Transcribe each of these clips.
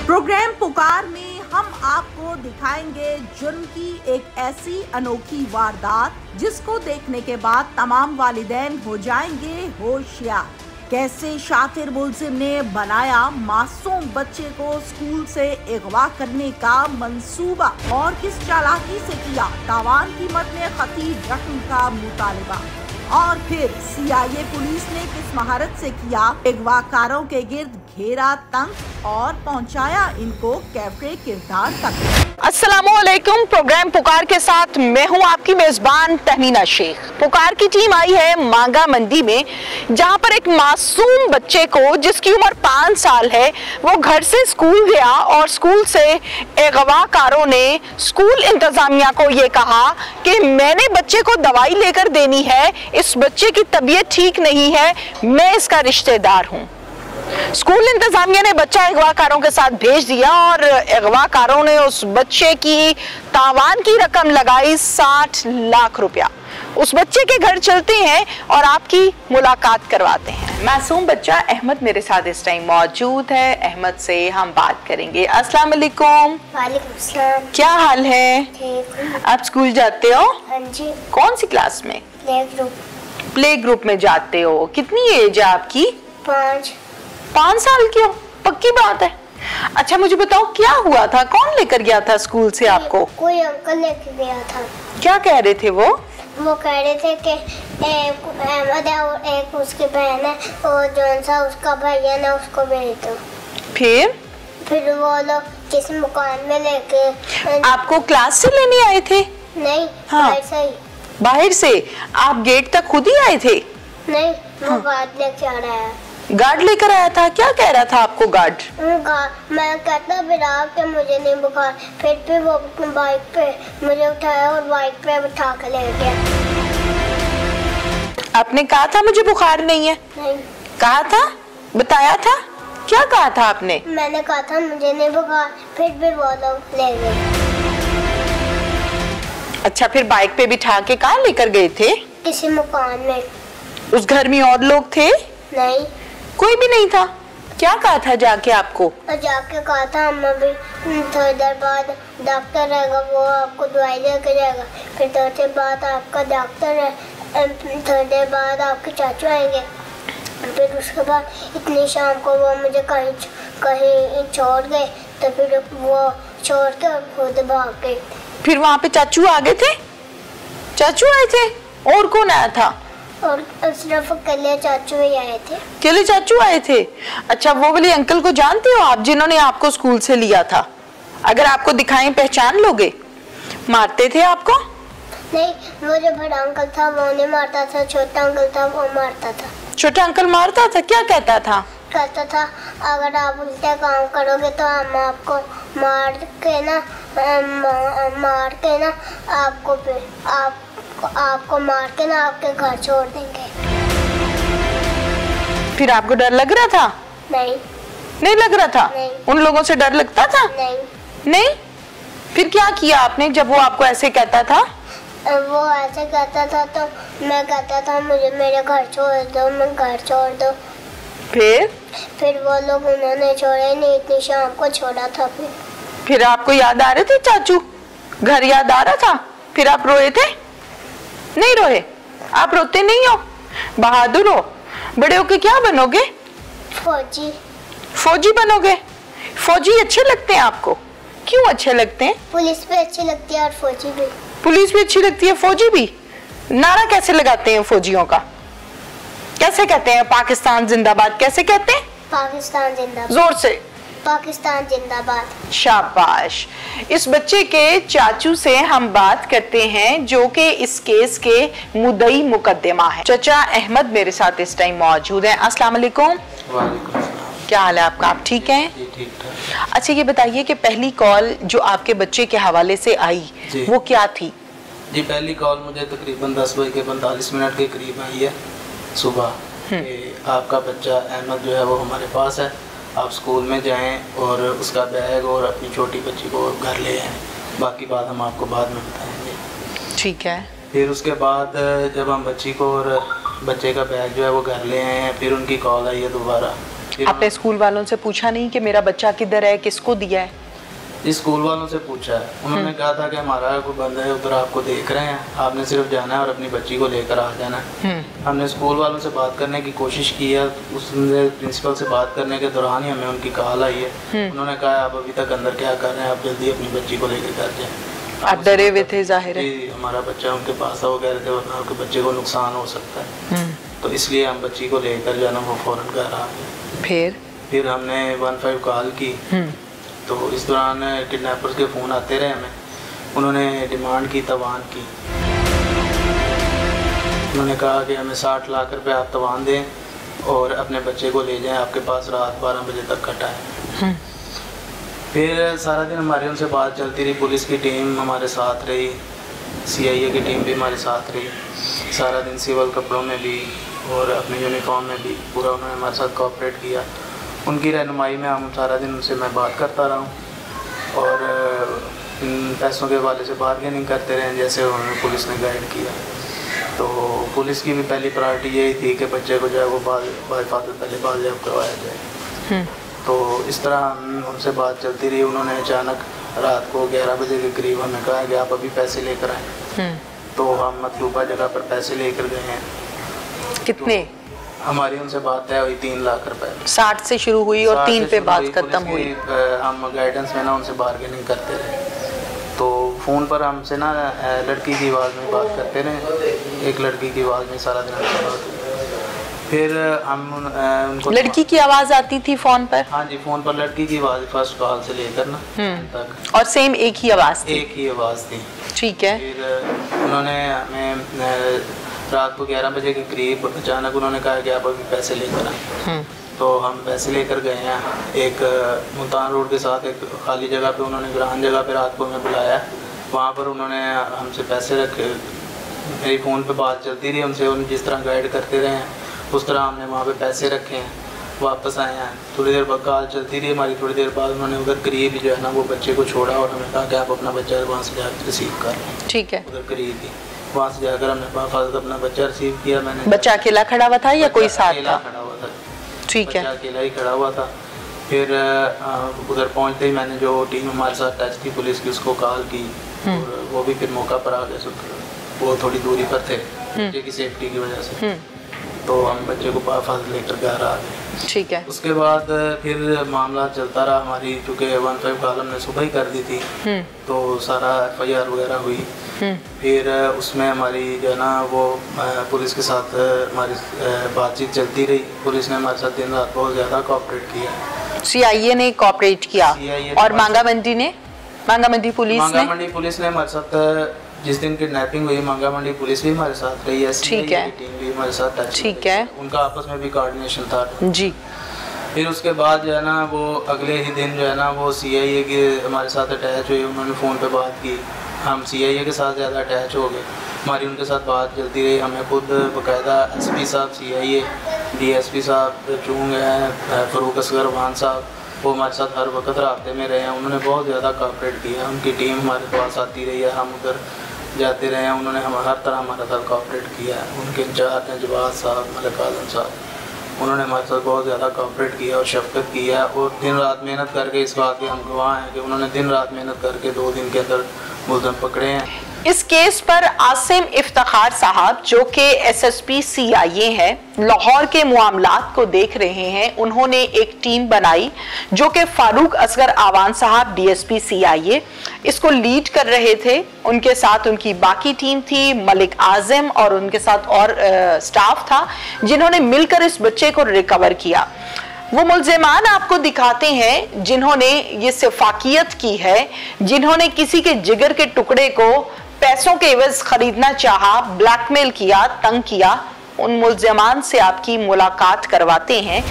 Programme पुकार में हम आपको दिखाएंगे जुर्म की एक ऐसी अनोखी वारदात जिसको देखने के बाद तमाम वालिदैन हो जाएंगे होशियार। कैसे शातिर मुलजिम ने बनाया मासूम बच्चे को स्कूल से अगवा करने का मंसूबा और किस चालाकी से किया तावान कीमत में खतीब रकम का मुतालिबा, और फिर CIA पुलिस ने किस महारत से किया अगवाकारों के गिर्द घेरा तंग और पहुंचाया इनको कैफे किरदार तक। अस्सलामुअलैकुम। प्रोग्राम पुकार के साथ मैं हूं आपकी मेजबान तहमीना शेख। पुकार की टीम आई है मांगा मंडी में, जहां पर एक मासूम बच्चे को जिसकी उम्र 5 साल है वो घर से स्कूल गया और स्कूल से अगवाकारों ने स्कूल इंतजामिया को ये कहा कि मैंने बच्चे को दवाई लेकर देनी है, इस बच्चे की तबीयत ठीक नहीं है, मैं इसका रिश्तेदार हूं। स्कूल इंतजामिया ने बच्चा अगवाकारों के साथ भेज दिया और अगवाकारों ने उस बच्चे की तावान की रकम लगाई 60 लाख रुपया। उस बच्चे के घर चलते हैं और आपकी मुलाकात करवाते हैं। मासूम बच्चा अहमद मेरे साथ इस टाइम मौजूद है। अहमद से हम बात करेंगे। अस्सलाम वालेकुम। वालेकुम सलाम। क्या हाल है? ठीक। आप स्कूल जाते हो? हाँ जी। कौन सी क्लास में? प्ले ग्रुप में जाते हो। कितनी एज है आपकी? 5 साल की हो? पक्की बात है। अच्छा मुझे बताओ क्या हुआ था, कौन लेकर गया था स्कूल से आपको? कोई अंकल लेकर गया था। क्या कह रहे थे वो? वो कह रहे थे कि अहमद है और एक उसकी बहन है और जौन सा उसका भैया ना उसको भेज दो। फिर वो लोग किस मकान में लेके आपको क्लास से लेने आए थे? नहीं। हाँ। बाहर से ही। बाहर से? आप गेट तक खुद ही आए थे? नहीं, वो गार्ड लेके आ रहा है। गार्ड लेकर आया था? क्या कह रहा था आपको गार्ड? मैं कहता बिरा कि मुझे नहीं बुखार, फिर वो बाइक पे मुझे उठाया और बाइक पे बिठा के ले गया। आपने कहा था मुझे बुखार नहीं है? नहीं। कहा था? बताया था? क्या कहा था आपने? मैंने कहा था मुझे नहीं बुखार, फिर वो लोग ले गए। अच्छा फिर बाइक पे बिठा के कहाँ लेकर गए थे? किसी मकान में। उस घर में और लोग थे? नहीं, कोई भी नहीं था। क्या कहा था जाके आपको? जाके कहा था हम अभी थोड़ी देर बाद डॉक्टर रहेगा, वो आपको दवाई लेके जाएगा, फिर थोड़ी देर बाद आपका डॉक्टर है, थोड़ी देर बाद आपके चाचू आएंगे, फिर उसके बाद इतनी शाम को वो मुझे कहीं छोड़ गए, तो फिर वो छोड़ के खुद भाग गए। फिर वहाँ पे चाचू आ गए थे? चाचू आए थे? और कौन आया था? और सिर्फ अकेले चाचू ही आए थे। अकेले चाचू आए थे? अच्छा वो वाले अंकल को जानते हो आप जिन्होंने आपको स्कूल से लिया था? अगर आपको दिखाएं पहचान लोगे? मारते थे आपको? नहीं, वो जो बड़ा अंकल था वो नहीं मारता था, छोटा अंकल था वो मारता था। छोटा अंकल मारता था? क्या कहता था? कहता था अगर आप उल्टे काम करोगे तो हम आपको मार के ना आपको मार के ना आपके घर छोड़ देंगे। फिर आपको डर लग रहा था? नहीं लग रहा था? नहीं। उन लोगों से डर लगता था? नहीं। फिर क्या किया आपने जब वो आपको ऐसे कहता था? वो ऐसे कहता था तो मैं कहता था मुझे मेरे घर छोड़ दो, मैं घर छोड़ दो। फिर वो लोग उन्होंने छोड़े नहीं, इतनी शाम को छोड़ा था। फिर आपको याद आ रहे थे चाचू? घर याद आ रहा था? फिर आप रोए थे? नहीं रोए? आप रोते नहीं हो? बहादुर हो। बड़े होके क्या बनोगे? फौजी बनोगे? फौजी अच्छे लगते हैं आपको? क्यों अच्छे लगते हैं? पुलिस भी अच्छी लगती है और फौजी भी। पुलिस भी अच्छी लगती है, फौजी भी? नारा कैसे लगाते हैं फौजियों का? कैसे कहते हैं? पाकिस्तान जिंदाबाद कैसे कहते हैं? पाकिस्तान जिंदाबाद। जोर से। पाकिस्तान जिंदाबाद। शाबाश। इस बच्चे के चाचू से हम बात करते हैं जो कि इस केस के मुद्दई मुकद्दमा है। चाचा अहमद मेरे साथ इस टाइम मौजूद हैं। अस्सलाम वालेकुम। क्या हाल है आपका? आप ठीक हैं? ठीक ठाक। अच्छा ये बताइए कि पहली कॉल जो आपके बच्चे के हवाले से आई वो क्या थी? जी पहली कॉल मुझे तकरीबन 10:45 के करीब आई है सुबह कि आपका बच्चा अहमद जो है वो हमारे पास है, आप स्कूल में जाएं और उसका बैग और अपनी छोटी बच्ची को घर ले आएं, बाकी बात हम आपको बाद में बताएंगे। ठीक है। फिर उसके बाद जब हम बच्ची को और बच्चे का बैग जो है वो घर ले आए हैं, फिर उनकी कॉल आई है दोबारा आपने स्कूल वालों से पूछा नहीं कि मेरा बच्चा किधर है, किसको दिया है? जी स्कूल वालों से पूछा है, उन्होंने कहा था कि हमारा कोई बंदा है उधर आपको देख रहे हैं, आपने सिर्फ जाना है और अपनी बच्ची को लेकर आ जाना है। हमने स्कूल वालों से बात करने की कोशिश की है, उसने प्रिंसिपल से बात करने के दौरान ही हमें उनकी कॉल आई है। उन्होंने कहा आप अभी तक अंदर क्या कर रहे हैं, आप जल्दी अपनी बच्ची को लेकर घर जाएँ। आप डरे हुए थे जाहिर है? हमारा बच्चा उनके पास था, वो कह रहे थे वरना आपके बच्चे को नुकसान हो सकता है, तो इसलिए हम बच्ची को लेकर जो है ना वो फ़ौरन घर आ गए। फिर हमने 15 कॉल की, तो इस दौरान किडनैपर्स के फ़ोन आते रहे हमें। उन्होंने डिमांड की, तवान की। उन्होंने कहा कि हमें 60 लाख रुपए आप तवान दें और अपने बच्चे को ले जाएं, आपके पास रात 12 बजे तक कटा है। फिर सारा दिन हमारी उनसे बात चलती रही, पुलिस की टीम हमारे साथ रही, CIA की टीम भी हमारे साथ रही, सारा दिन सिविल कपड़ों में भी और अपने यूनिफॉर्म में भी पूरा उन्होंने हमारे साथ कोऑपरेट किया। उनकी रहनुमाई में हम सारा दिन उनसे मैं बात करता रहा हूँ और इन पैसों के हवाले से बार्गेनिंग करते रहे जैसे उन्होंने पुलिस ने गाइड किया। तो पुलिस की भी पहली प्रायोरिटी यही थी कि बच्चे को जो है वो बाहिफाजत पहले बाज़ेब करवाया जाए। तो इस तरह हम उनसे बात चलती रही। उन्होंने अचानक रात को 11 बजे के करीब हमें कहा कि आप अभी पैसे लेकर आएँ। तो हम मतलूबा जगह पर पैसे लेकर गए हैं। कितने? तो हमारी उनसे बात है हुई 3 लाख रुपए। 60 से शुरू हुई और 3 पे बात खत्म हुई। हम गाइडेंस में ना उनसे बार्गेनिंग करते रहे। तो फ़ोन पर हमसे ना लड़की की आवाज़ में बात करते रहे, एक लड़की की आवाज़ में सारा दिन हमसे बात हुई। फिर हम उनको लड़की की आवाज़ आती थी फ़ोन पर? हाँ जी, फ़ोन पर लड़की की आवाज़ फर्स्ट कॉल से लेकर ना तक। और सेम एक ही आवाज़ थी? एक ही आवाज़ थी। ठीक है। फिर उन्होंने हमें रात को 11 बजे के करीब अचानक उन्होंने कहा कि आप अभी पैसे लेकर आए। तो हम पैसे लेकर गए हैं। एक मुल्तान रोड के साथ एक खाली जगह पे उन्होंने वीरान जगह पे रात को हमें बुलाया। वहाँ पर उन्होंने हमसे पैसे रखे, मेरी फ़ोन पे बात चलती रही उनसे, उन्हें जिस तरह गाइड करते रहे हैं उस तरह हमने वहाँ पे पैसे रखे हैं। वापस आए हैं, थोड़ी देर बाद कॉल चलती रही हमारी। थोड़ी देर बाद उन्होंने उधर करीब जो है ना वो बच्चे को छोड़ा और हमें कहा कि आप अपना बच्चा वहाँ से जाकर रिसीव कर लें। ठीक है। उधर करीब ही वहाँ से जाकर हमने बाफाजत अपना बच्चा रिसीव किया। मैंने बच्चा अकेला खड़ा हुआ था या कोई साथ था? खड़ा हुआ था। ठीक है। बच्चा अकेला ही खड़ा हुआ था। फिर उधर पहुँचते ही मैंने जो टीम हमारे साथ टच थी पुलिस की उसको कॉल की और वो भी फिर मौका पर आ गए। वो थोड़ी दूरी पर थे बच्चे की सेफ्टी की वजह से। तो हम बच्चे को बाफाजत लेकर घर आ गए। ठीक है। उसके बाद फिर मामला चलता रहा हमारी, चूँकि 15 कॉल हमने सुबह ही कर दी थी तो सारा FIR वगैरह हुई। फिर उसमें हमारी जो है ना वो पुलिस के साथ हमारी बातचीत चलती रही। पुलिस ने हमारे साथ दिन रात बहुत ज़्यादा कोऑपरेट किया। CIA ने कोऑपरेट किया और मांगा मंडी पुलिस ने हमारे साथ जिस दिन किडनैपिंग हुई मांगा मंडी पुलिस भी हमारे साथ रही है। ठीक है। टीम भी हमारे साथ टच। ठीक है। उनका आपस में भी कोऑर्डिनेशन था जी। फिर उसके बाद जो है ना वो अगले ही दिन जो है ना वो CIA के हमारे साथ अटैच हुए। उन्होंने फ़ोन पे बात की, हम CIA के साथ ज़्यादा अटैच हो गए। हमारी उनके साथ बात चलती रही। हमें खुद बाकायदा SP साहब CIA, DSP साहब चूंग हैं, फ़रूक असगर वान साहब, वो हमारे साथ हर वक्त राब्ते में रहे हैं। उन्होंने बहुत ज़्यादा कोऑपरेट किया। उनकी टीम हमारे पास आती रही है, हम उधर जाते रहे हैं। उन्होंने हम हर तरह हमारे साथ कोऑपरेट किया है। उनके इंचार्ज हैं जवाद साहब, मलिक आजम साहब, उन्होंने हमारे साथ बहुत ज़्यादा कोऑपरेट किया और शफकत किया और दिन रात मेहनत करके, इस बात के हम गवाह हैं कि उन्होंने दिन रात मेहनत करके 2 दिन के अंदर मुलज़म पकड़े हैं। इस केस पर आसिम इफ्तिखार साहब जो कि SSP CIA हैं, लाहौर के मामलात को देख रहे हैं, उन्होंने एक टीम बनाई जो कि फारूक असगर आवान साहब DSP CIA इसको लीड कर रहे थे। उनके साथ उनकी बाकी टीम थी, मलिक आजम और उनके साथ और स्टाफ था जिन्होंने मिलकर इस बच्चे को रिकवर किया। वो मुल्ज़िमान आपको दिखाते हैं जिन्होंने ये सिफाकियत की है, जिन्होंने किसी के जिगर के टुकड़े को पैसों के एवज खरीदना चाहा, ब्लैकमेल किया, तंग किया। उन मुल्ज़िमान से आपकी मुलाकात करवाते हैं।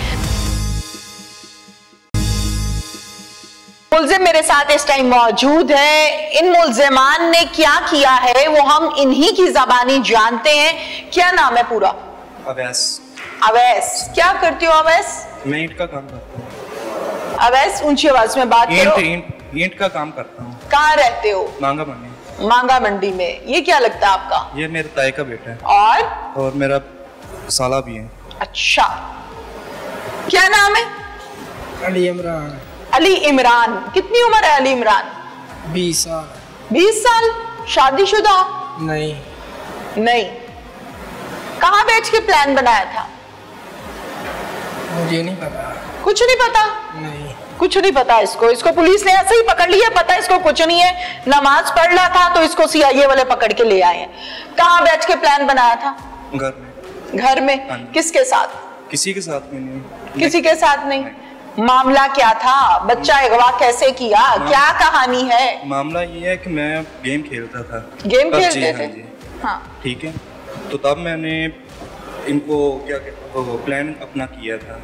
मुल्ज़िम मेरे साथ इस टाइम मौजूद है। इन मुल्ज़िमान ने क्या किया है वो हम इन्हीं की ज़बानी जानते हैं। क्या नाम है पूरा? अवैस। क्या करते हो अवैस? मैं ईंट का काम करता हूँ। अवैस ऊंची आवाज में बात करो। ईंट का काम करता हूँ। कहाँ रहते हो? मांगा मंडी में। ये क्या लगता है आपका? ये मेरे ताए का बेटा है। और मेरा साला भी है। अच्छा। क्या नाम है? अली इमरान। अली इमरान। कितनी उम्र है अली इमरान? 20 साल। 20 साल। शादीशुदा? नहीं। नहीं। कहाँ बैठ के प्लान बनाया था? मुझे नहीं पता। कुछ नहीं पता? नहीं। कुछ नहीं पता इसको पुलिस ने ऐसे ही पकड़ लिया, पता इसको कुछ नहीं है, नमाज पढ़ रहा था तो इसको सीआईए वाले पकड़ के ले आए हैं। कहाँ बैठ के प्लान बनाया था? घर में। घर में? किसके साथ? किसी के साथ में नहीं। किसी के साथ नहीं। मामला क्या था? बच्चा अगवा कैसे किया? क्या कहानी है? मामला ये है कि मैं गेम खेलता था। गेम खेलते थे? हाँ। ठीक है, तो तब मैंने इनको क्या प्लान अपना किया था,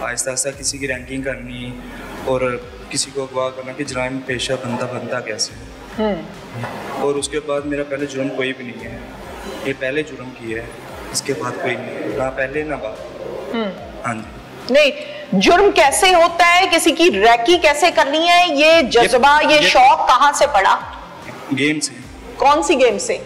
आहिस्ता आहिस्ता किसी की रैंकिंग करनी और किसी को अगवा करना कि जराइम पेशा बनता कैसे। और उसके बाद मेरा पहले जुर्म कोई भी नहीं है, ये पहले जुर्म किया है, इसके बाद कोई नहीं, ना पहले ना बाद। हाँ जी। नहीं, जुर्म कैसे होता है, किसी की रैकी कैसे करनी है, ये जज्बा ये शौक कहाँ से पड़ा? गेम से। कौन सी गेम से?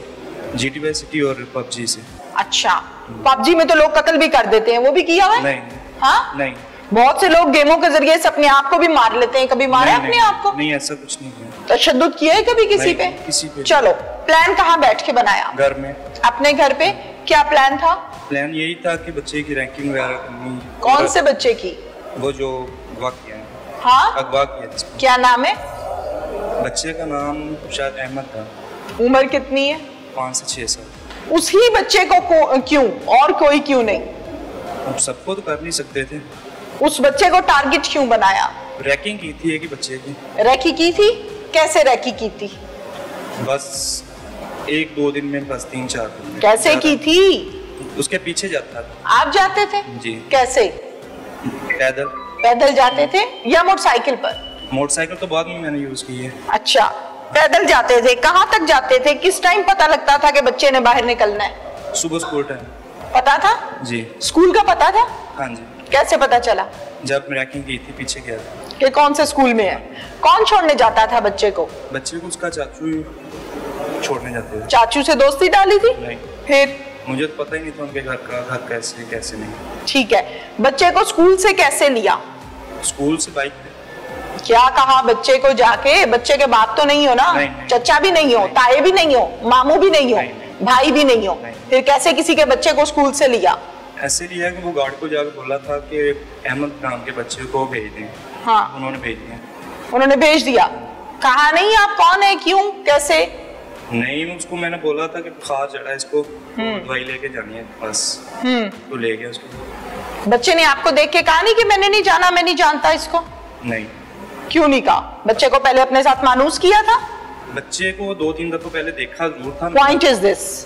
GTA Vice City और PUBG से। अच्छा, PUBG में तो लोग कत्ल भी कर देते हैं, वो भी किया हुआ है? नहीं। हाँ? नहीं। बहुत से लोग गेमों के जरिए से अपने आप को भी मार लेते हैं, कभी मारा अपने आप को? नहीं, ऐसा कुछ नहीं है। तशद्दुद किया है कभी किसी पे? किसी पे। चलो, प्लान कहाँ बैठ के बनाया? घर में। अपने घर पे? क्या प्लान था? प्लान यही था कि बच्चे की रैंकिंग वगैरह करनी। कौन से बच्चे की? वो जो अगवा किया है। हाँ? अगवा किया। क्या नाम है? बच्चे का नाम शायद अहमद था। उम्र कितनी है? 5 से 6 साल। उसी बच्चे को क्यों, और कोई क्यों नहीं? अब सबको तो कर नहीं सकते थे। उस बच्चे को टारगेट क्यों बनाया? रैकिंग की थी एक ही बच्चे की। रैकी की थी? कैसे रैकी की थी? बस 1-2 दिन में, बस 3-4 दिन में। कैसे की थी? उसके पीछे जाता था। आप जाते थे? जी। कैसे? पैदल। पैदल जाते थे या मोटरसाइकिल पर? मोटरसाइकिल तो बाद में मैंने यूज की है। अच्छा, पैदल जाते थे। कहाँ तक जाते थे? किस टाइम पता लगता था कि बच्चे ने बाहर निकलना है? सुबह स्कूल टाइम। पता था? जी। स्कूल का पता था? हाँ जी। कैसे पता चला? जब रैकिंग की थी पीछे गया था। कि कौन से स्कूल में है? कौन छोड़ने जाता था बच्चे को? बच्चे को उसका चाचू ही छोड़ने जाते थे। चाचू से दोस्ती डाली थी? नहीं। फिर? मुझे तो पता ही नहीं था उनके घर कैसे नहीं। ठीक है, बच्चे को स्कूल से कैसे लिया? स्कूल से बाइक पे। क्या कहा बच्चे को जाके? बच्चे के बाप तो नहीं हो ना? नहीं। चचा भी नहीं हो, ताए भी नहीं हो, मामू भी नहीं हो, भाई भी नहीं हो, फिर कैसे किसी के बच्चे को स्कूल से लिया? ऐसे लिया कि वो गार्ड को जाकर बोला था कि अहमद नाम के बच्चे को भेज दें। हाँ। उन्होंने भेज दिया। उन्होंने भेज दिया। कहा नहीं आप कौन है, क्यों, कैसे? नहीं, उसको मैंने बोला था कि बुखार चढ़ा, इसको दवाई लेके जानी है बस। तो ले गया उसको। बच्चे ने आपको देख के कहा नहीं कि मैंने नहीं जाना, मैं नहीं जानता इसको? नहीं। क्यों नहीं कहा? बच्चे को पहले अपने साथ मानूस किया था? बच्चे को 2-3 दफा पहले देखा जरूर था। Point is this.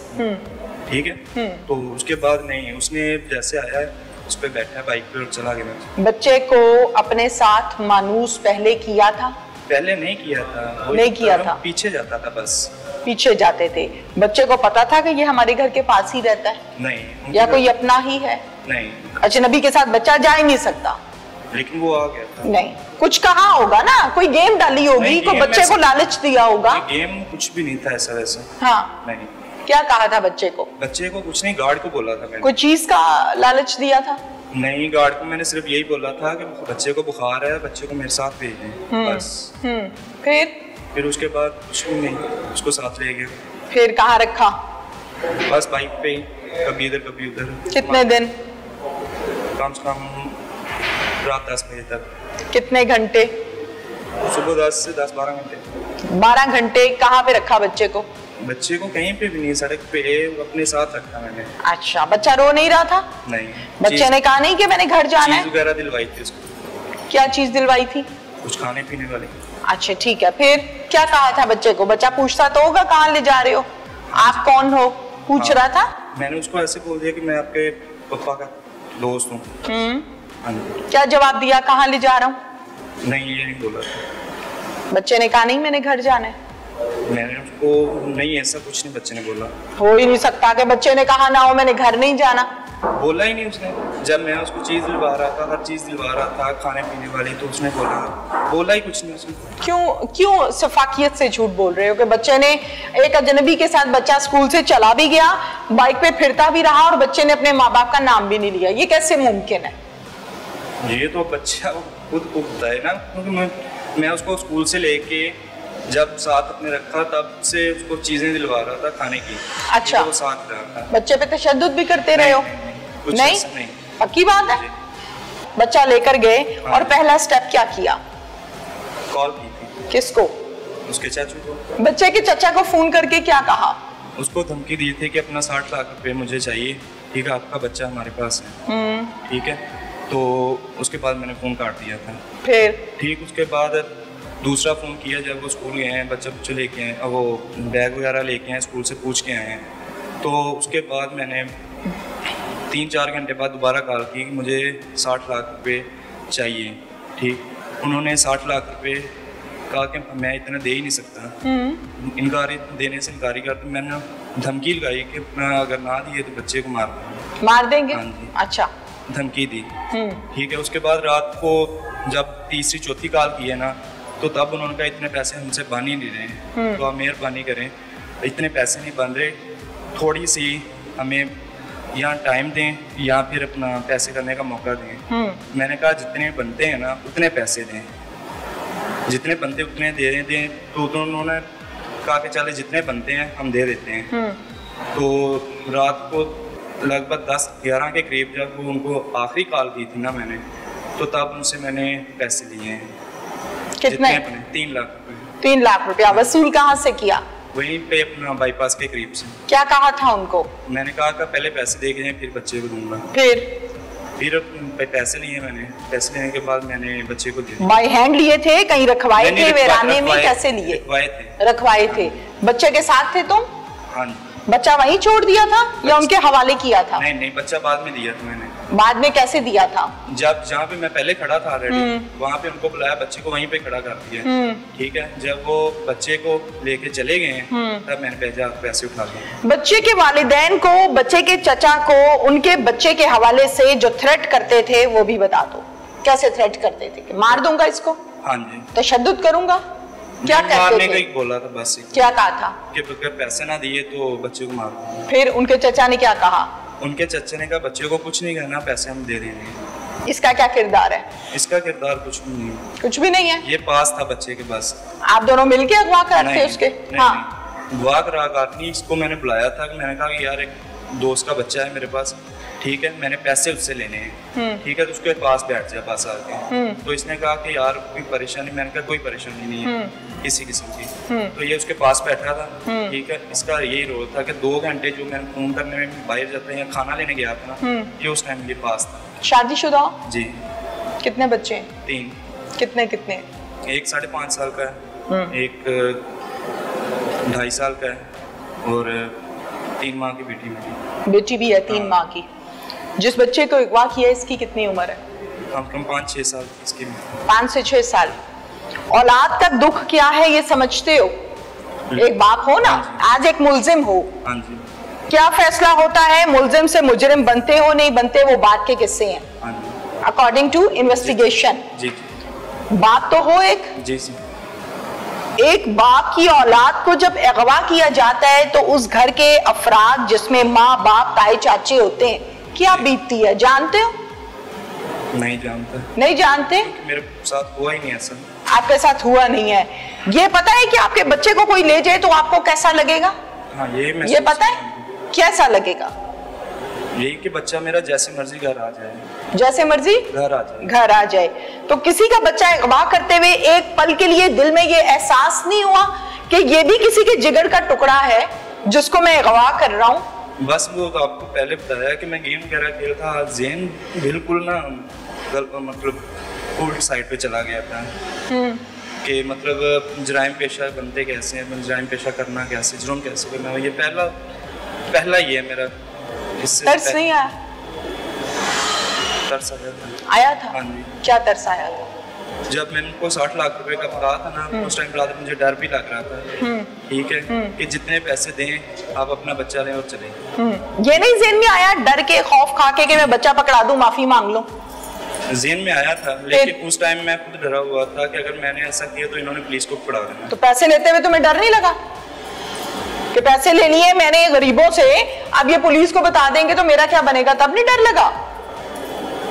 ठीक है। तो उसके बाद नहीं, उसने जैसे आया है उस पे बैठा बाइक पे और चला गया। बच्चे को अपने साथ मानूस पहले किया था? पहले नहीं किया था। नहीं किया था। पीछे जाता था बस। पीछे जाते थे। बच्चे को पता था कि ये हमारे घर के पास ही रहता है? नहीं। या कोई अपना ही है? नहीं। अजनबी के साथ बच्चा जा ही नहीं सकता। लेकिन वो आ गया था। नहीं, कुछ कहा होगा ना, कोई गेम डाली होगी, कोई बच्चे को लालच दिया होगा। गेम कुछ भी नहीं था ऐसा वैसा। हाँ। नहीं। क्या कहा था बच्चे को? बच्चे को कुछ नहीं, गार्ड को बोला था मैंने। कोई चीज का लालच दिया था? नहीं, गार्ड को मैंने सिर्फ यही बोला था कि बच्चे को बुखार है, बच्चे को मेरे साथ भेजें बस। फिर उसके बाद कुछ भी नहीं, उसको साथ ले गए। फिर कहाँ रखा? बस बाइक पे ही, कभी इधर कभी उधर। कितने दिन? कम से कम रात 10 बजे तक। कितने घंटे? सुबह 10 से 10-12 घंटे। 12 घंटे कहाँ पे रखा बच्चे को? बच्चे को कहीं पे भी नहीं, सड़क पे अपने साथ रखा मैंने। अच्छा, बच्चा रो नहीं रहा था? नहीं। बच्चे ने कहा नहीं कि मैंने घर जाना है? चीज वगैरह दिलवाई थी उसको। क्या चीज दिलवाई थी? कुछ खाने पीने वाली। अच्छा ठीक है, फिर क्या कहा था बच्चे को? बच्चा पूछता तो होगा कहाँ ले जा रहे हो, आप कौन हो, पूछ रहा था? मैंने उसको ऐसे बोल दिया कि मैं आपके पापा का दोस्त हूँ। क्या जवाब दिया, कहाँ ले जा रहा हूँ? नहीं, ये नहीं बोला था। बच्चे ने कहा नहीं मैंने घर जाना है? मैंने उसको नहीं, ऐसा कुछ नहीं बच्चे ने बोला। हो ही नहीं सकता कि बच्चे ने कहा ना हो मैंने घर नहीं जाना। बोला ही नहीं उसने। जब मैं उसको चीज दिलवा रहा था, हर चीज दिलवा रहा था खाने पीने वाली, तो उसने बोला ही कुछ नहीं उसने। क्यों सफाकियत से झूठ बोल रहे हो कि बच्चे ने, एक अजनबी के साथ बच्चा स्कूल से चला भी गया, बाइक पे फिरता भी रहा और बच्चे ने अपने माँ बाप का नाम भी नहीं लिया, ये कैसे मुमकिन है? ये तो बच्चा खुद को बताए ना, क्योंकि मैं उसको स्कूल से लेके जब साथ अपने रखा तब से उसको चीजें दिलवा रहा था खाने की। अच्छा, वो साथ रहा था। बच्चे पे तशद्दुद भी करते रहे हो? नहीं, पक्की बात है? बच्चा लेकर गए और पहला स्टेप क्या किया? कॉल की थी। किसको? उसके चाचू को। बच्चे के चाचा को फोन करके क्या कहा? उसको धमकी दी थी कि अपना 60 लाख रुपए मुझे चाहिए, ठीक है, आपका बच्चा हमारे पास है, ठीक है। तो उसके बाद मैंने फ़ोन काट दिया था। फिर ठीक, उसके बाद दूसरा फ़ोन किया जब वो स्कूल गए हैं, बच्चे लेके आए, वो बैग वगैरह लेके आए, स्कूल से पूछ के आए हैं। तो उसके बाद मैंने 3-4 घंटे बाद दोबारा कॉल की कि मुझे 60 लाख रुपए चाहिए, ठीक। उन्होंने 60 लाख रुपए कहा कि मैं इतना दे ही नहीं सकता, इनकार देने से इनकारी कर, तो मैंने धमकी लगाई कि अगर ना दिए तो बच्चे को मार देंगे। हाँ जी। अच्छा, धमकी दी, ठीक है। उसके बाद रात को जब तीसरी चौथी कॉल की है ना, तो तब उन्होंने कहा इतने पैसे हमसे बन ही नहीं रहे, तो आप मेहरबानी करें, इतने पैसे नहीं बन रहे, थोड़ी सी हमें यहाँ टाइम दें या फिर अपना पैसे करने का मौका दें। मैंने कहा जितने बनते हैं ना उतने पैसे दें, जितने बनते उतने दे दें। तो उन्होंने कहा कि चले जितने बनते हैं हम दे देते हैं। तो रात को लगभग 10-11 के करीब जब वो उनको आखिरी कॉल की थी ना मैंने, तो तब उनसे मैंने पैसे लिए हैं। कितने? 3 लाख रुपए। 3 लाख रुपया वसूल कहाँ से किया? वहीं पे अपना बाईपास के करीब से। क्या कहा था उनको? मैंने कहा कि पहले पैसे दे गए फिर बच्चे को दूंगा। फिर पैसे लिए मैंने, पैसे लेने के बाद मैंने बच्चे को दिया। बाय हैंड लिए थे, कहीं रखवाए थे वीराने में? कैसे लिए? रखवाए थे। बच्चे के साथ थे तुम? हाँ। बच्चा वहीं छोड़ दिया था या उनके हवाले किया था? नहीं, बच्चा बाद में दिया था मैंने। बाद में कैसे दिया था? जब जहाँ पे मैं पहले खड़ा था ऑलरेडी, वहाँ पे उनको बुलाया, बच्चे को वहीं पे खड़ा कर दिया, ठीक है। जब वो बच्चे को लेके चले गए तब मैंने भेजा पैसे उठा लिए। बच्चे के वालिदैन को, बच्चे के चचा को, उनके बच्चे के हवाले से जो थ्रेट करते थे वो भी बता दो। कैसे थ्रेट करते थे? कि मार दूंगा इसको, हाँ जी, तशद्दुद करूंगा, क्या कहते मारने थे? का ही बोला था बस। क्या कहा था? कि अगर पैसे ना दिए तो बच्चे को मार दूंगा। फिर उनके चचा ने क्या कहा? उनके चचा ने कहा बच्चे को कुछ नहीं कहना, पैसे हम दे देंगे। इसका क्या किरदार है? इसका किरदार कुछ भी नहीं, कुछ भी नहीं है। ये पास था बच्चे के पास। आप दोनों मिलके अगवा करते उसके? हाँ, अगवा करा नहीं, इसको मैंने बुलाया था कि मैंने कहा कि यार एक दोस्त का बच्चा है मेरे पास, ठीक है, मैंने पैसे उससे लेने हैं, ठीक है, तो उसके पास बैठ जाए पास आके। तो इसने कहा कि यार कोई परेशानी? मैंने कहा कोई परेशानी नहीं है किसी किस्म की। तो ये उसके पास बैठा था, ठीक है। इसका यही रोल था कि 2 घंटे जो मैंने फोन करने में बाहर जाता है या खाना लेने गया था ना, ये उस टाइम ये पास था। शादीशुदा? जी। कितने बच्चे? 3। कितने? एक 5.5 साल का है, एक 2.5 साल का है और 3 माह की बेटी भी है। 3 माह की। जिस बच्चे को अगवा किया इसकी कितनी उम्र है? कम 5-6 साल इसकी। 5 से 6 साल। औलाद का दुख क्या है ये समझते हो? एक बाप हो ना, आज एक मुलजिम हो, हाँ जी, क्या फैसला होता है? मुलजिम से मुजरिम बनते हो नहीं बनते वो बात के किस्से हैं, हाँ जी, अकॉर्डिंग टू इन्वेस्टिगेशन। जी। बाप तो हो एक। जी जी। एक बाप की औलाद को जब अगवा किया जाता है तो उस घर के अफराद जिसमें माँ बाप ताए चाचे होते हैं, क्या बीतती है जानते हो? नहीं जानता। नहीं जानते? मेरे साथ हुआ ही नहीं ऐसा। आपके साथ हुआ नहीं है। ये पता है कि आपके बच्चे को कोई ले जाए तो आपको कैसा लगेगा? हाँ, ये पता है कैसा लगेगा? यही कि बच्चा मेरा जैसे मर्जी घर आ जाए, जैसे मर्जी घर आ जाए। तो किसी का बच्चा अगवा करते हुए एक पल के लिए दिल में ये एहसास नहीं हुआ कि ये भी किसी के जिगर का टुकड़ा है जिसको मैं अगवा कर रहा हूँ? बस वो तो आपको पहले बताया कि मैं गेम वगैरह खेलता था, ज़हन बिल्कुल ना मतलब उल्ट साइड पे चला गया था कि मतलब जराइम पेशा बनते कैसे हैं, जराइम पेशा करना कैसे, जुर्म कैसे करना। ये पहला ये है मेरा। तरस नहीं आया? तरस आया था। हाँ जी। क्या तरस आया था? जब मैंने उनको 60 लाख रुपए का कहा था ना, उस टाइम पर मुझे डर भी लग रहा था, ठीक है, कि जितने पैसे दें आप अपना बच्चा लें और चलें। ये नहीं ज़हन में आया डर के खौफ खा के कि मैं बच्चा पकड़ा दूं, माफी मांग लूं? ज़हन में आया था, लेकिन उस टाइम मैं खुद डरा हुआ था कि अगर मैंने ऐसा किया तो इन्होंने पुलिस को पकड़ा देना। तो पैसे लेते हुए तुम्हें डर नहीं लगा कि पैसे ले लिए मैंने गरीबों से, अब ये पुलिस को बता देंगे तो मेरा क्या बनेगा? तब नहीं डर लगा?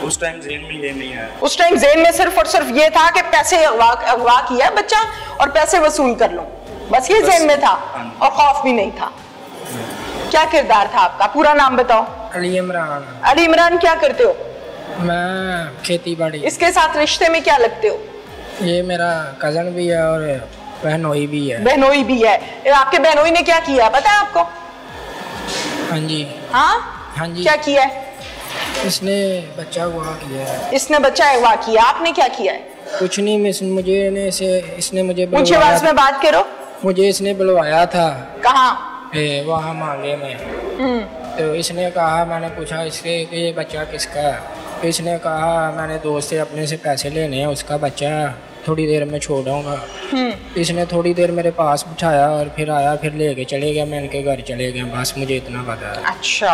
उस टाइम जेल में ये नहीं आया। उस टाइम जेल में सिर्फ और सिर्फ ये था कि पैसे अगवा किया है बच्चा और पैसे वसूल कर लूं, बस ये जेल में था और खौफ भी नहीं था। क्या किरदार था आपका? पूरा नाम बताओ। अली इमरान। अली इमरान, क्या करते हो? मैं खेती बाड़ी। इसके साथ रिश्ते में क्या लगते हो? ये मेरा कजन भी है और बहनोई भी है। बहनोई भी है। आपके बहनोई ने क्या किया पता है आपको? हाँ जी। हाँ जी। क्या किया है? इसने बच्चा अगवा किया है। इसने बच्चा अगवा किया। आपने क्या किया है? कुछ नहीं, इसने मुझे ऊंची आवाज में बात करो। मुझे इसने बुलवाया था। कहाँ? वहाँ मांगे में। तो इसने कहा, मैंने पूछा इसके कि ये बच्चा किसका है? तो इसने कहा मैंने दोस्त से अपने से पैसे लेने हैं, उसका बच्चा थोड़ी देर में छोड़ आऊँगा। इसने थोड़ी देर मेरे पास बिठाया और फिर आया, फिर लेके चले गया। मैं इनके घर चले गया, बस मुझे इतना पता है। अच्छा,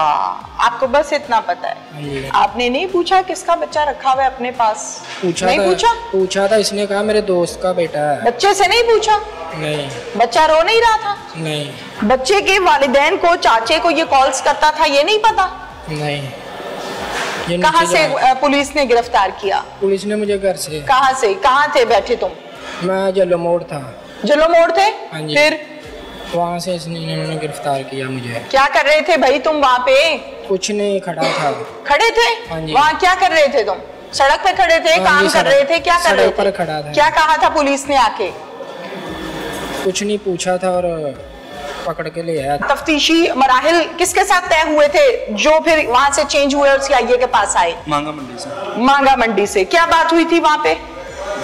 आपको बस इतना पता है? आपने नहीं पूछा किसका बच्चा रखा हुआ है अपने पास? पूछा था। इसने कहा मेरे दोस्त का बेटा है। बच्चे से नहीं पूछा? नहीं। बच्चा रो नहीं रहा था? नहीं। बच्चे के वालिदैन को, चाचे को ये कॉल्स करता था, ये नहीं पता? नहीं। कहाँ से पुलिस ने गिरफ्तार किया? पुलिस ने मुझे घर से। कहाँ से? कहाँ थे बैठे तुम? मैं जलो मोड़ था। जलो मोड़ थे? हाँ जी। फिर वहाँ से इन्होंने गिरफ्तार किया मुझे। क्या कर रहे थे भाई तुम वहाँ पे? कुछ नहीं, खड़ा था। खड़े थे? हाँ जी। वहाँ क्या कर रहे थे तुम? सड़क पे खड़े थे? काम कर रहे थे? क्या कर रहे थे? सड़क पर खड़ा था। क्या कहा था पुलिस ने आके? कुछ नहीं, पूछा था और पकड़ के ले आया। तफ्तीशी मराहिल किसके साथ तय हुए थे जो फिर वहाँ से चेंज हुए और सीआईए के पास आए? मांगा मंडी से। मांगा मंडी से। क्या बात हुई थी वहाँ पे?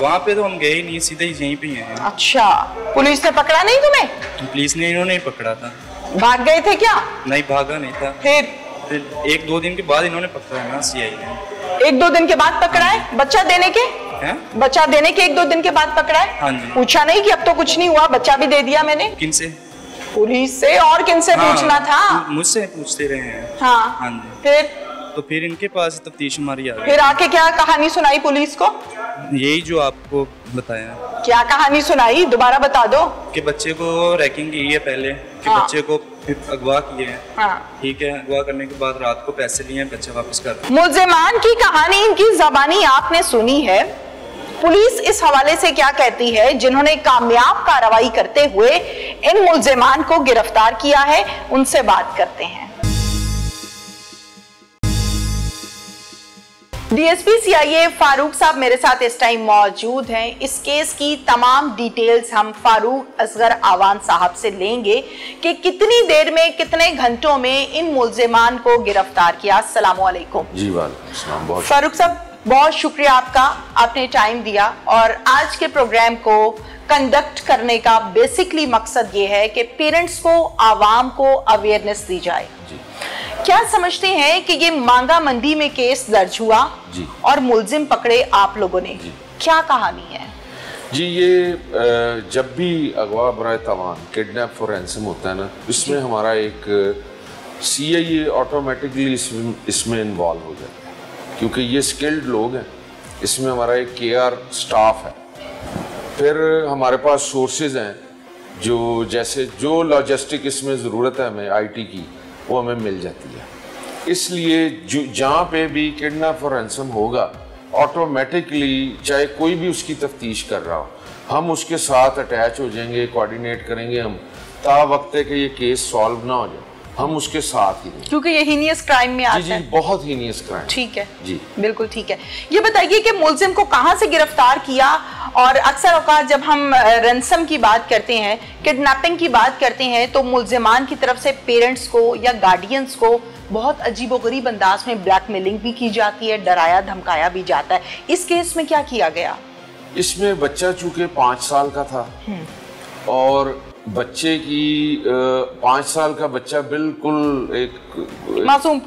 वहाँ पे तो हम गए नहीं, सीधे ही यहीं पे हैं। अच्छा, पुलिस ने पकड़ा नहीं तुम्हें? पुलिस ने इन्होंने पकड़ा था। भाग गए थे क्या? नहीं, भागा नहीं था। फिर 1-2 दिन के बाद इन्होंने पकड़ा ना सीआई ने। 1-2 दिन के बाद पकड़ा है? बच्चा देने के? बच्चा देने के 1-2 दिन के बाद पकड़ा है? हाँ जी। पूछा नहीं कि अब तो कुछ नहीं हुआ, बच्चा भी दे दिया मैंने? किनसे? पुलिस से। और किनसे पूछना था? मुझसे पूछते रहे हैं। हाँ जी। फिर इनके पास तफ्तीश हमारी आ गई। फिर आके क्या कहानी सुनाई पुलिस को? यही जो आपको बताया। क्या कहानी सुनाई? दोबारा बता दो। कि बच्चे को रैकिंग की है पहले, कि बच्चे को अगवा किए हैं। ठीक है, अगवा करने के बाद रात को पैसे लिए हैं, बच्चा वापस कर दिया। मुल्जिमान की कहानी, इनकी ज़बानी आपने सुनी है। पुलिस इस हवाले से क्या कहती है? जिन्होंने कामयाब कार्रवाई करते हुए इन मुल्जिमान को गिरफ्तार किया है, उनसे बात करते हैं। डीएसपी सीआईए फारूक साहब मेरे साथ इस टाइम मौजूद हैं। इस केस की तमाम डिटेल्स हम फारूक असगर आवान साहब से लेंगे कि कितनी देर में, कितने घंटों में इन मुल्जिमान को गिरफ्तार किया। अस्सलाम वालेकुम। जी वालेकुम। बहुत फारूक साहब, बहुत शुक्रिया आपका, आपने टाइम दिया। और आज के प्रोग्राम को कंडक्ट करने का बेसिकली मकसद ये है कि पेरेंट्स को, आवाम को अवेयरनेस दी जाए। क्या समझते हैं कि ये मांगा मंडी में केस दर्ज हुआ और मुल्जिम पकड़े आप लोगों ने, क्या कहानी है? जी, ये जब भी अगवा बराए तवान, किडनैप फॉर रैंसम होता है ना, इसमें हमारा एक सीआईए ऑटोमेटिकली इसमें इन्वॉल्व हो जाता है, क्योंकि ये स्किल्ड लोग हैं। इसमें हमारा एक केआर स्टाफ है, फिर हमारे पास सोर्सेज हैं जो जैसे जो लॉजिस्टिक इसमें ज़रूरत है हमें आईटी की, वो हमें मिल जाती है। इसलिए जो जहाँ पे भी किडनैप और रैंसम होगा, ऑटोमेटिकली चाहे कोई भी उसकी तफ्तीश कर रहा हो, हम उसके साथ अटैच हो जाएंगे, कोऑर्डिनेट करेंगे हम, ता वक्त है कि ये केस सॉल्व ना हो जाए, हम उसके साथ ही रहेंगे, क्योंकि ये हीनियस क्राइम में आता है। जी, बहुत हीनियस क्राइम। ठीक है जी, बिल्कुल ठीक है। ये बताइए कि मुल्जिम को कहाँ से गिरफ्तार किया? और अक्सर औकात जब हम रैंसम की बात करते हैं, किडनैपिंग की बात करते हैं, तो मुल्जिमान की तरफ से पेरेंट्स को या गार्डियंस को बहुत अजीबोगरीब अंदाज में ब्लैकमेलिंग भी की जाती है, डराया धमकाया भी जाता है। इस केस में क्या किया गया? इसमें बच्चा चूंकि 5 साल का था और बच्चे की 5 साल का बच्चा बिल्कुल एक मासूम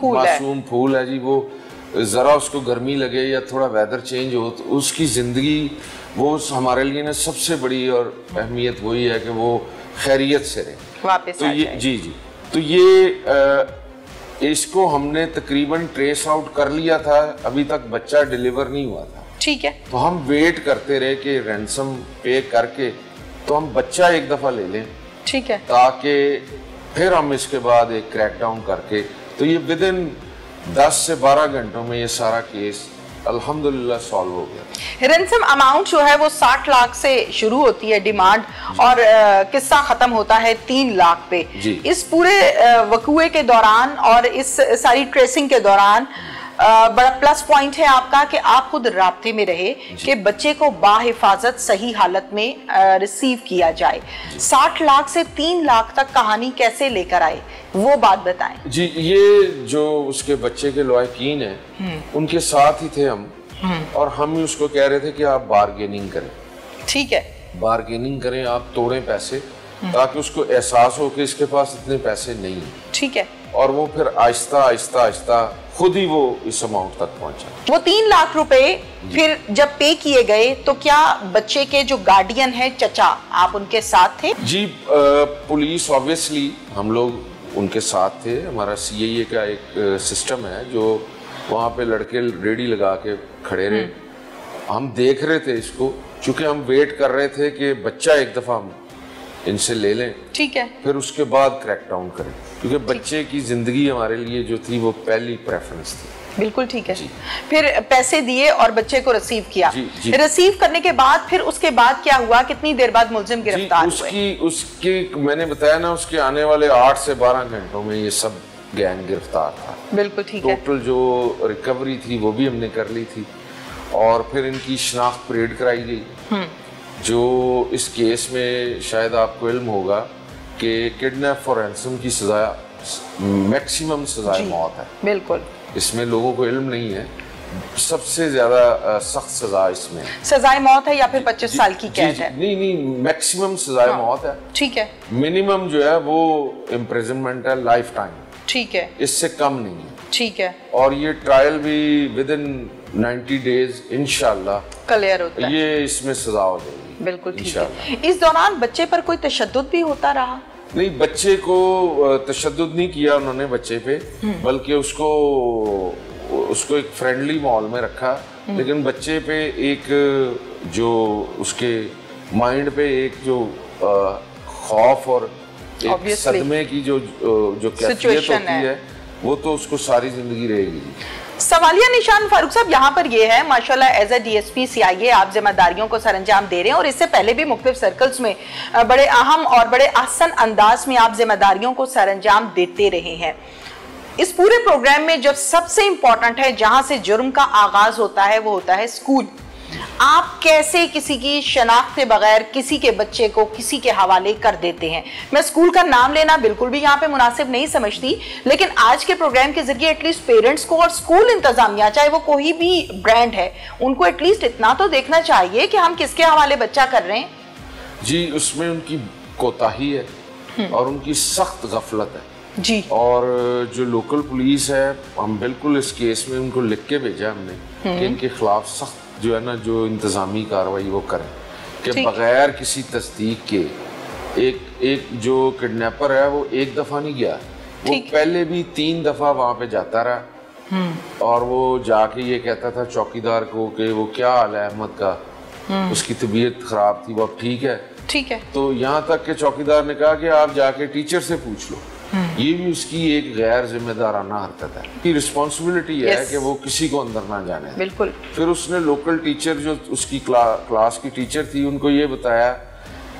फूल है जी। वो ज़रा उसको गर्मी लगे या थोड़ा वेदर चेंज हो तो उसकी ज़िंदगी, वो हमारे लिए ना सबसे बड़ी और अहमियत वही है कि वो खैरियत से रहे, वापस तो ये जी तो ये इसको हमने तकरीबन ट्रेस आउट कर लिया था। अभी तक बच्चा डिलीवर नहीं हुआ था। ठीक है, तो हम वेट करते रहे कि रैंसम पे करके तो हम बच्चा एक दफा ले लें, ठीक है, ताकि फिर हम इसके बाद एक क्रैकडाउन करके, तो ये विद इन 10 से 12 घंटों में ये सारा केस अल्हम्दुलिल्लाह सॉल्व हो गया। रैंसम अमाउंट जो है वो 60 लाख से शुरू होती है डिमांड, और किस्सा खत्म होता है 3 लाख पे। इस पूरे वकूए के दौरान और इस सारी ट्रेसिंग के दौरान बड़ा प्लस पॉइंट है आपका कि आप खुद राब्ते में रहे कि बच्चे को बाहिफाजत सही हालत में रिसीव किया जाए। 60 लाख से 3 लाख तक कहानी कैसे लेकर आए, वो बात बताएं। जी, ये जो उसके बच्चे के लवाकिन हैं उनके साथ ही थे हम, और हम ही उसको कह रहे थे कि आप बार्गेनिंग करें। ठीक है, बार्गेनिंग करें, आप तोड़ें पैसे, ताकि उसको एहसास हो कि इसके पास इतने पैसे नहीं है। ठीक है, और वो फिर आहिस्ता आहिस्ता आहिस्ता खुद ही वो इस अमाउंट तक पहुंचा। वो 3 लाख रुपए फिर जब पे किए गए तो क्या बच्चे के जो गार्डियन है चचा, आप उनके साथ थे? जी, पुलिस ऑब्वियसली हम लोग उनके साथ थे। हमारा CIA का एक सिस्टम है जो वहाँ पे लड़के रेडी लगा के खड़े रहे, हम देख रहे थे इसको, चूंकि हम वेट कर रहे थे कि बच्चा एक दफा हम इनसे ले लें, ठीक है, फिर उसके बाद क्रैक डाउन करें, क्योंकि बच्चे की जिंदगी हमारे लिए जो थी वो पहली प्रेफरेंस थी। बिल्कुल ठीक है। फिर पैसे दिए और बच्चे को रिसीव किया। जी। रिसीव करने के बाद फिर उसके बाद क्या हुआ, कितनी देर बाद मुलजिम गिरफ्तार हुए? उसकी मैंने बताया ना, उसके आने वाले 8 से 12 घंटों में ये सब गैंग गिरफ्तार था। बिल्कुल ठीक है। टोटल जो रिकवरी थी वो भी हमने कर ली थी, और फिर इनकी शनाख्त परेड कराई गई। जो इस केस में शायद आपको इल्म होगा कि किडनैप फॉर रैंसम की सजा मैक्सिमम सजा मौत है। बिल्कुल, इसमें लोगों को इल्म नहीं है, सबसे ज्यादा सख्त सजा इसमें सजाए मौत है या फिर 25 साल की कैद है? नहीं, मैक्सिमम सजाए मौत है। ठीक है। मिनिमम जो है वो इम्प्रिजनमेंट है, लाइफ टाइम। ठीक है, इससे कम नहीं है। ठीक है। और ये ट्रायल भी विद इन 90 डेज इंशाल्लाह क्लियर होता है, ये इसमें सजा हो जाएगी। बिल्कुल ठीक है। इस दौरान बच्चे पर कोई तशद्दुद भी होता रहा? नहीं, बच्चे को तशद्दुद नहीं किया उन्होंने बच्चे पे, बल्कि उसको एक फ्रेंडली माहौल में रखा, लेकिन बच्चे पे एक जो उसके माइंड पे एक जो खौफ और एक सदमे की जो कैफियत होती है, वो तो उसको सारी जिंदगी रहेगी। सवालिया निशान फारूक साहब यहाँ पर ये है, माशाल्लाह एज ए DSP CIA आप जिम्मेदारियों को सरअंजाम दे रहे हैं, और इससे पहले भी मुख्तलिफ सर्कल्स में बड़े अहम और बड़े आसान अंदाज में आप जिम्मेदारियों को सरअंजाम देते रहे हैं। इस पूरे प्रोग्राम में जब सबसे इंपॉर्टेंट है, जहां से जुर्म का आगाज होता है, वो होता है स्कूल। आप कैसे किसी की शनाख्त के बगैर किसी के बच्चे को किसी के हवाले कर देते हैं? मैं स्कूल का नाम लेना बिल्कुल भी यहाँ पे मुनासिब नहीं समझती, लेकिन आज के प्रोग्राम के जरिए एटलीस्ट पेरेंट्स को और स्कूल इंतजामिया, चाहे वो कोई भी ब्रांड है, उनको एटलीस्ट इतना तो देखना चाहिए कि हम किसके हवाले बच्चा कर रहे हैं। जी, उसमें उनकी कोताही है और उनकी सख्त गफलत है जी। और जो लोकल पुलिस है, हम बिल्कुल इस केस में उनको लिख के भेजा हमने कि इनके खिलाफ सख्त जो है ना, जो इंतजामी कार्रवाई वो करें, कि बगैर किसी तस्दीक के एक जो किडनैपर है वो एक दफा नहीं गया, वो पहले भी 3 दफा वहां पे जाता रहा, और वो जाके ये कहता था चौकीदार को कि वो क्या हाल है अहमद का, उसकी तबीयत खराब थी, वो अब ठीक है। ठीक है। तो यहाँ तक के चौकीदार ने कहा कि आप जाके टीचर से पूछ लो। ये भी उसकी एक गैर जिम्मेदाराना हरकत है, उसकी रिस्पॉन्सिबिलिटी है कि वो किसी को अंदर ना जाने। बिल्कुल। फिर उसने लोकल टीचर जो उसकी क्लास की टीचर थी उनको ये बताया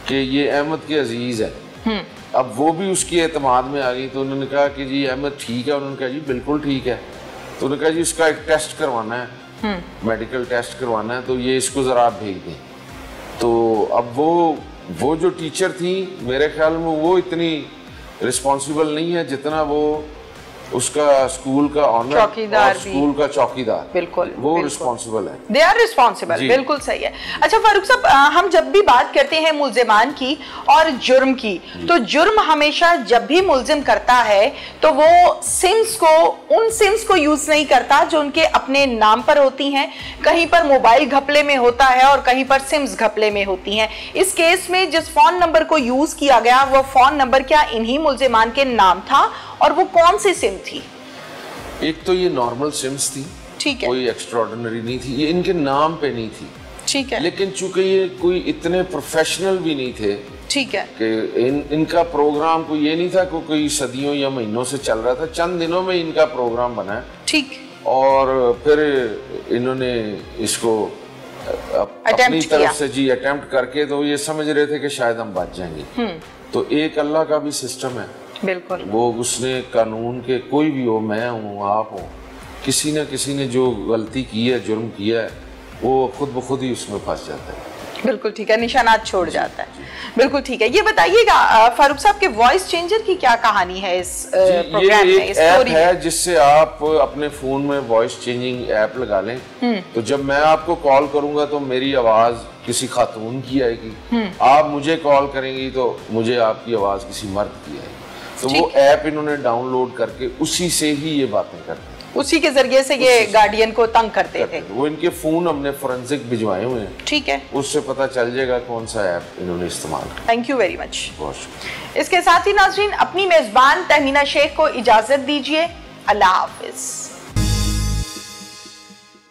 कि ये अहमद के अजीज है। अब वो भी उसकी एतमाद में आ गई, तो उन्होंने कहा कि जी अहमद ठीक है, उन्होंने कहा जी बिल्कुल ठीक है। तो उन्होंने कहा जी इसका एक टेस्ट करवाना है, मेडिकल टेस्ट करवाना है, तो ये इसको जरा आप भेज दें। तो अब वो जो टीचर थी, मेरे ख्याल में वो इतनी रिस्पॉन्सिबल नहीं है जितना वो उसका स्कूल का ऑनर और स्कूल का चौकीदार, बिल्कुल वो रिस्पॉन्सिबल है, दे आर रिस्पॉन्सिबल। बिल्कुल सही है। अच्छा फारूक साहब, हम जब भी बात करते हैं मुल्जिमान की और जुर्म की, तो जुर्म हमेशा जब भी मुल्जिम करता है तो वो उन सिम्स को यूज नहीं करता जो उनके अपने नाम पर होती हैं, कहीं पर मोबाइल घपले में होता है और कहीं पर सिम्स घपले में होती हैं। इस केस में जिस फोन नंबर को यूज किया गया, वो फोन नंबर क्या इन्हीं मुल्जिमान के नाम था, और वो कौन सी सिम थी? एक तो ये नॉर्मल सिम्स थी, ठीक है, कोई एक्स्ट्राऑर्डिनरी नहीं थी, ये इनके नाम पे नहीं थी, ठीक है, लेकिन चूंकि ये कोई इतने प्रोफेशनल भी नहीं थे, ठीक है, कि इनका प्रोग्राम कोई ये नहीं था कोई सदियों या महीनों से चल रहा था, चंद दिनों में इनका प्रोग्राम बना, ठीक, और फिर इन्होंने इसको अपनी तरफ से जी अटेम्प्ट करके तो ये समझ रहे थे कि शायद हम बच जाएंगे। तो एक अल्लाह का भी सिस्टम है, बिल्कुल, वो उसने कानून के कोई भी हो, मैं हूँ आप हो, किसी ने जो गलती की है, जुर्म किया है, वो खुद ब खुद ही उसमें फंस जाता है। बिल्कुल ठीक है, निशानात छोड़ जाता है। बिल्कुल ठीक है। ये बताइएगा फारूक साहब के वॉइस चेंजर की क्या कहानी है इस प्रोग्राम में, इस स्टोरी में? है जिससे आप अपने फोन में वॉइस चेंजिंग ऐप लगा लें, तो जब मैं आपको कॉल करूंगा तो मेरी आवाज किसी खातून की आएगी, आप मुझे कॉल करेंगी तो मुझे आपकी आवाज किसी मर्द की आएगी। तो वो ऐप इन्होंने डाउनलोड करके उसी से ही ये बातें करते हैं, उसी के जरिए से ये गार्डियन को तंग करते थे। वो इनके फोन हमने फोरेंसिक भिजवाए हुए हैं, ठीक है, उससे पता चल जाएगा कौन सा ऐप इन्होंने इस्तेमाल किया। Thank you very much. बहुत शुक्रिया। इसके साथ ही नाज़रीन अपनी मेजबान तहमीना शेख को इजाजत दीजिए। अल्लाह हाफिज।